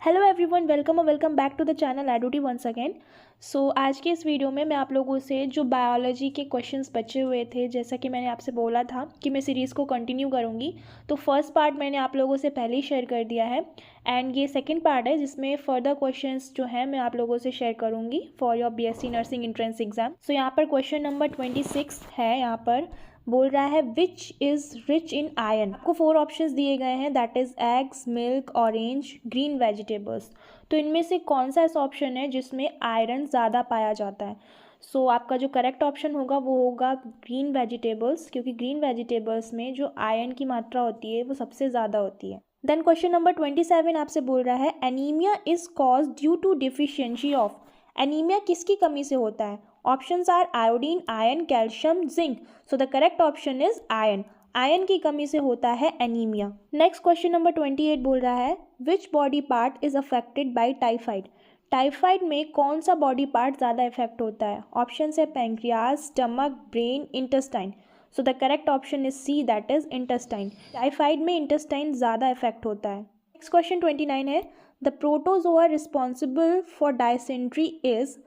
Hello everyone, welcome और welcome back to the channel एडूटी once again. So आज के इस वीडियो में मैं आप लोगों से जो बायोलॉजी के क्वेश्चंस बचे हुए थे, जैसा कि मैंने आपसे बोला था कि मैं सीरीज़ को कंटिन्यू करूँगी, तो फर्स्ट पार्ट मैंने आप लोगों से पहले ही शेयर कर दिया है एंड ये सेकंड पार्ट है जिसमें फर्दर क्वेश्चंस जो हैं मैं आप लोगों से शेयर करूँगी for your BSc nursing entrance exam. So यहाँ पर क्वेश्चन नंबर 26 है। यहाँ पर बोल रहा है which is rich in iron. आपको 4 ऑप्शंस दिए गए हैं, that is eggs, milk, orange, green vegetables. तो इनमें से कौन सा ऐसा ऑप्शन है जिसमें आयरन ज़्यादा पाया जाता है? सो आपका जो करेक्ट ऑप्शन होगा वो होगा ग्रीन वेजिटेबल्स, क्योंकि ग्रीन वेजिटेबल्स में जो आयरन की मात्रा होती है वो सबसे ज़्यादा होती है। देन क्वेश्चन नंबर 27 आपसे बोल रहा है anaemia is cause due to deficiency of. Anaemia किसकी कमी से होता है? Options are iodine, iron, calcium, zinc. So the correct option is iron. Iron की कमी से होता है एनीमिया। नेक्स्ट क्वेश्चन नंबर 28 बोल रहा है which body part is affected by typhoid. Typhoid में कौन सा बॉडी पार्ट ज़्यादा इफेक्ट होता है? ऑप्शन है pancreas, stomach, brain, intestine. So the correct option is C, that is intestine. Typhoid में इंटेस्टाइन ज़्यादा इफेक्ट होता है। नेक्स्ट क्वेश्चन 29 है the protozoa responsible for dysentery is.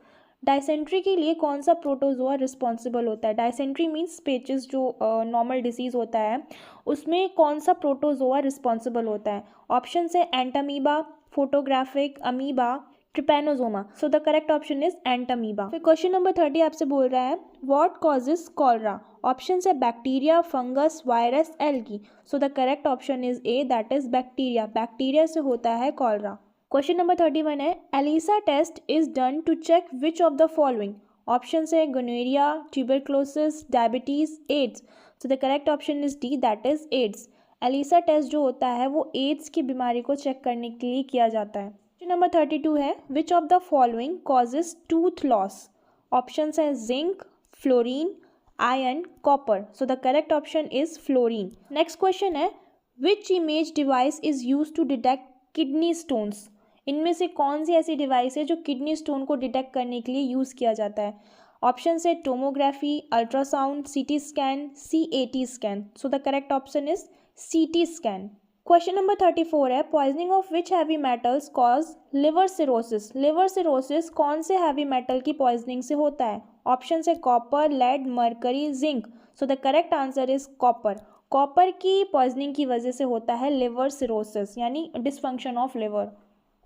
Dysentery के लिए कौन सा प्रोटोजोआ रिस्पॉन्सिबल होता है? डायसेंट्री मीन्स पेचिस जो नॉर्मल डिसीज़ होता है उसमें कौन सा प्रोटोजोआ रिस्पॉन्सिबल होता है? ऑप्शन है entamoeba, photographic, amoeba, trypanosoma. So the correct option is entamoeba. फिर क्वेश्चन नंबर 30 आपसे बोल रहा है व्हाट कॉजेज कॉलरा। ऑप्शन है bacteria, fungus, virus, algae. So the correct option is A, that is bacteria. Bacteria से होता है कॉलरा। क्वेश्चन नंबर 31 है ELISA test is done to check which of the following. Option है gonorrhoea, tuberculosis, diabetes, AIDS. So the correct option is D, that is AIDS. ELISA test जो होता है वो ads की बीमारी को चेक करने के लिए किया जाता है। क्वेश्चन नंबर 32 है which of the following causes tooth loss. Option है zinc, fluorine, iron, copper. So the correct option is fluorine. Next question है which image device is use to detect kidney stones. इनमें से कौन सी ऐसी device है जो kidney stone को detect करने के लिए यूज़ किया जाता है? ऑप्शन है tomography, ultrasound, CT scan, CAT scan. So the correct option is CT scan. Question number 34 है poisoning of which heavy metals cause liver cirrhosis. Liver cirrhosis कौन से हैवी मेटल की पॉइजनिंग से होता है? ऑप्शन है copper, lead, mercury, zinc. So the correct answer is copper. Copper की poisoning की वजह से होता है लिवर सिरोसिस, यानी dysfunction of liver.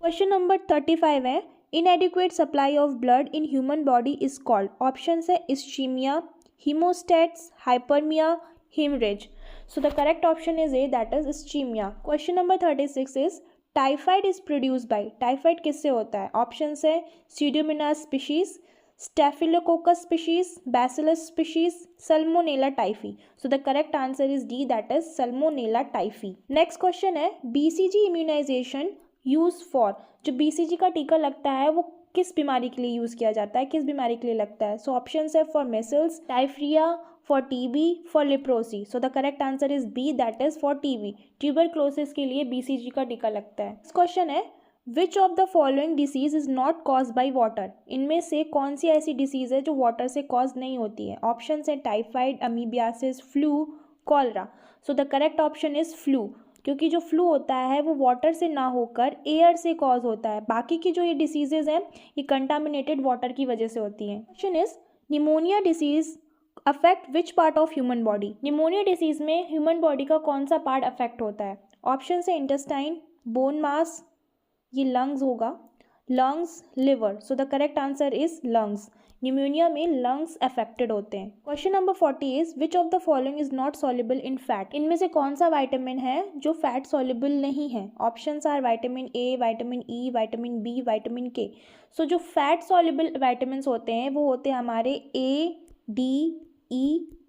Question number 35 है inadequate supply of blood in human body is called. Option है ischaemia, haemostats, hyperaemia, haemorrhage. So the correct option is A, that is ischaemia. Question number 36 is typhoid is produce by. Typhoid किससे होता है? Option है Pseudomonas species, staphylococcus species, bacillus species, Salmonella typhi. So the correct answer is D, that is Salmonella typhi. Next question है BCG immunisation use for. जो BCG का टीका लगता है वो किस बीमारी के लिए यूज़ किया जाता है, किस बीमारी के लिए लगता है? सो ऑप्शन है for measles, diphtheria, for TB, for leprosy. So the correct answer is B, that is for TB। Tuberculosis के लिए BCG का टीका लगता है। नेक्स्ट क्वेश्चन है which of the following disease is not cause by water. इनमें से कौन सी ऐसी डिसीज है जो वाटर से कॉज नहीं होती है? ऑप्शन है typhoid, amoebiasis, flu, cholera. So the correct option is flu, क्योंकि जो फ्लू होता है वो वाटर से ना होकर एयर से कॉज होता है। बाकी की जो ये डिसीजेज हैं ये कंटामिनेटेड वाटर की वजह से होती हैं। Question is pneumonia disease affect which part of human body. Pneumonia disease में ह्यूमन बॉडी का कौन सा पार्ट अफेक्ट होता है? ऑप्शन है इंटेस्टाइन, बोन मास, ये लंग्स होगा, lungs, liver. So the correct answer is lungs. Pneumonia में लंग्स अफेक्टेड होते हैं। Question number 40 is which of the following is not soluble in fat. इनमें से कौन सा विटामिन है जो फैट सॉल्युबल नहीं है? Options are vitamin A, vitamin E, vitamin B, vitamin K। सो जो फैट सॉल्युबल विटामिन होते हैं वो होते हैं हमारे A, D, E,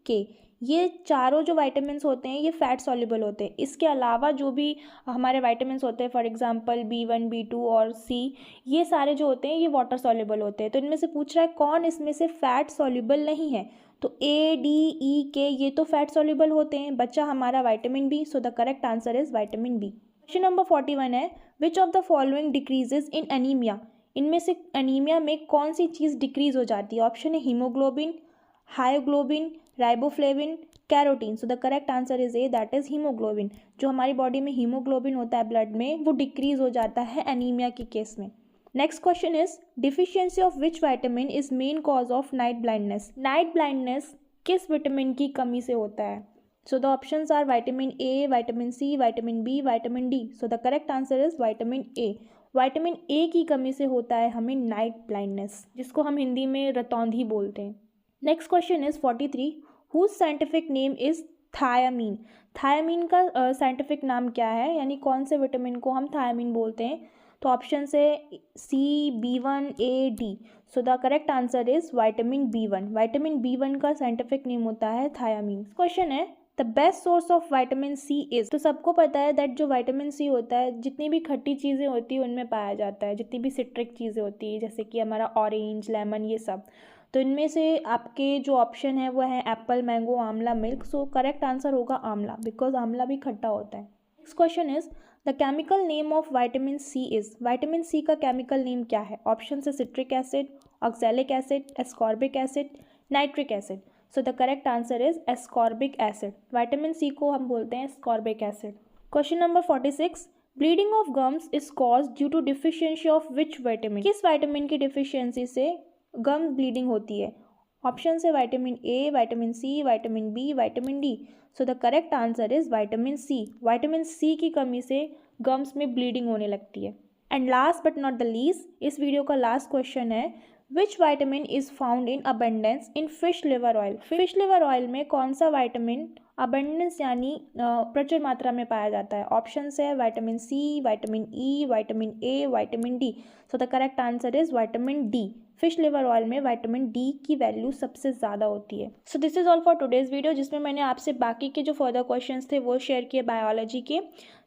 K। ये चारों जो विटामिन्स होते हैं ये फैट सॉल्युबल होते हैं। इसके अलावा जो भी हमारे विटामिन्स होते हैं, फॉर एग्जांपल B1, B2 और C, ये सारे जो होते हैं ये वाटर सॉल्युबल होते हैं। तो इनमें से पूछ रहा है कौन इसमें से फैट सॉल्युबल नहीं है? तो A, D, E, K ये तो फैट सॉल्युबल होते हैं। बच्चा हमारा vitamin B। So the correct answer is vitamin B। Question number 41 है which of the following decreases in anaemia. इनमें से एनीमिया में कौन सी चीज़ डिक्रीज हो जाती है? ऑप्शन है haemoglobin, myoglobin, riboflavin, carotene. So the correct answer is A, that is haemoglobin. जो हमारी बॉडी में हीमोग्लोबिन होता है ब्लड में, वो डिक्रीज हो जाता है एनीमिया के केस में। Next question is deficiency of which vitamin is main cause of night blindness. Night blindness किस विटामिन की कमी से होता है? So the options are vitamin A, vitamin C, vitamin B, vitamin D. So the correct answer is vitamin A. Vitamin A की कमी से होता है हमें नाइट ब्लाइंडनेस, जिसको हम हिंदी में रतौंधी बोलते हैं। Next question is 43, whose scientific name is thiamine. Thiamine का साइंटिफिक नाम क्या है, यानी कौन से विटामिन को हम थायामीन बोलते हैं? तो ऑप्शन से C, B1, A, D। So the correct answer is vitamin B1। Vitamin B1 का साइंटिफिक नेम होता है थायामीन। क्वेश्चन है the best source of vitamin C is. तो सबको पता है दैट जो विटामिन सी होता है, जितनी भी खट्टी चीज़ें होती है उनमें पाया जाता है, जितनी भी सिट्रिक चीज़ें होती है जैसे कि हमारा ऑरेंज, लेमन, ये सब। तो इनमें से आपके जो ऑप्शन है वो है apple, mango, amla, milk. So correct answer होगा आंवला, बिकॉज आंवला भी खट्टा होता है। Next question is the chemical name of vitamin C is. Vitamin C का केमिकल नेम क्या है? ऑप्शन है citric acid, oxalic acid, ascorbic acid, nitric acid. So the correct answer is ascorbic acid. Vitamin C को हम बोलते हैं ascorbic acid. Question number 46, bleeding of gums is cause due to deficiency of which vitamin. किस vitamin की deficiency से gum bleeding होती है? Option है vitamin A, vitamin C, vitamin B, vitamin D. So the correct answer is vitamin C. Vitamin C की कमी से gums में ब्लीडिंग होने लगती है। And last but not the least, इस वीडियो का लास्ट क्वेश्चन है which vitamin is found in abundance in fish liver oil. Fish liver oil में कौन सा वाइटामिन अबेंडेंस यानी प्रचुर मात्रा में पाया जाता है? ऑप्शन है vitamin C, vitamin E, vitamin A, vitamin D. So the correct answer is vitamin D. Fish liver oil में विटामिन डी की वैल्यू सबसे ज़्यादा होती है। So this is all for today's video, जिसमें मैंने आपसे बाकी के जो फर्दर क्वेश्चंस थे वो शेयर किए बायोलॉजी के।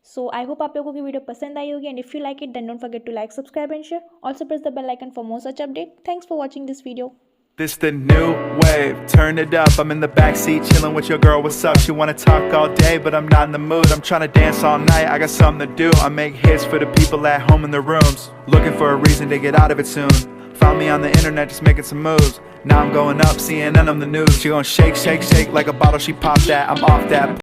सो आई होप आप लोगों की वीडियो पसंद आई होगी, and if you like it then don't forget to like, subscribe and share. Also press the bell icon for more such update. Thanks for watching this video. This the new wave, turn it up, I'm in the backseat chilling with your girl, what's up? She wanna talk all day, but I'm not in the mood, I'm trying to dance all night, I got something to do, I make hits for the people at home in their rooms, looking for a reason to get out of it soon, found me on the internet just making some moves, now I'm going up, CNN on the news, she gon' shake, shake, shake like a bottle, she popped that, I'm off that.